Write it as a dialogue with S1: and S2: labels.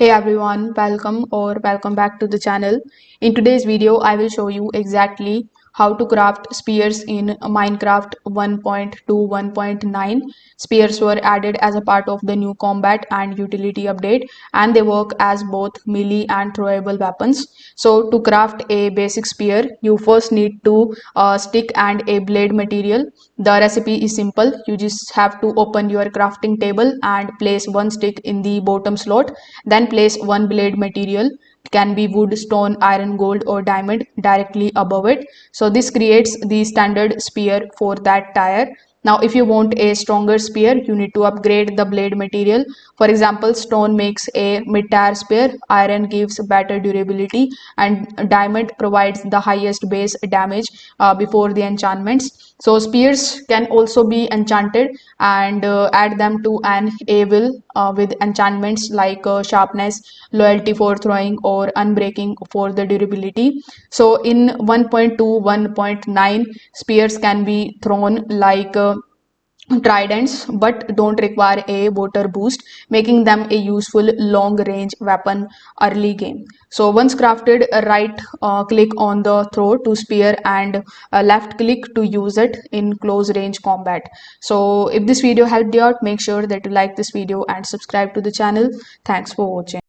S1: Hey everyone, welcome back to the channel. In today's video, I will show you exactly how to craft spears in Minecraft 1.2.1.9. Spears were added as a part of the new combat and utility update, and they work as both melee and throwable weapons. So to craft a basic spear, you first need to stick and a blade material. The recipe is simple. You just have to open your crafting table and place one stick in the bottom slot, then place one blade material, it can be wood, stone, iron, gold or diamond, directly above it. So this creates the standard spear for that tier. Now if you want a stronger spear, you need to upgrade the blade material. For example, stone makes a mid-tier spear, iron gives better durability, and diamond provides the highest base damage before the enchantments. So spears can also be enchanted, and add them to an able with enchantments like sharpness, loyalty for throwing, or unbreaking for the durability. So in 1.2.1.9, spears can be thrown like tridents but don't require a water boost, making them a useful long range weapon early game. So once crafted, right click on the throw to spear and left click to use it in close range combat. So if this video helped you out, make sure that you like this video and subscribe to the channel. Thanks for watching.